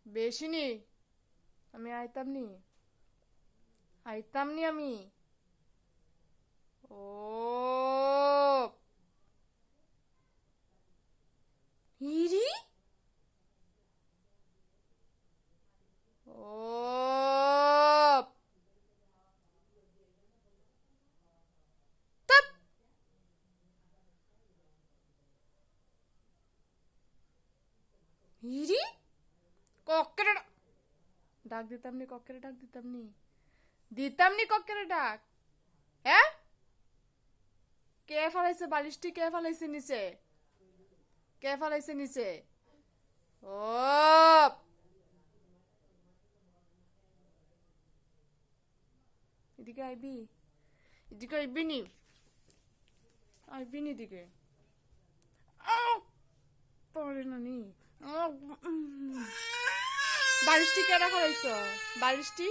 বেশি নি। আমি আইতাম নি আমি। ও হিরি। ও তাপ। হিরি কক্কেরে ডাক দিতাম নি, কক্কেরে ডাক দিতাম নি কক্কেরে ডাক। হ্যাঁ, কে ফেলাইছে বালিশটি? কে ফেলাইছে নিচে? কে ফেলাইছে নিচে? ও এদিকে আইবি, এদিকে আইবি নি? আইবি নি এদিকে? আউ! পরে না নি। আউ! বালিশটি কেডা ফেলাইছ? বালিশটি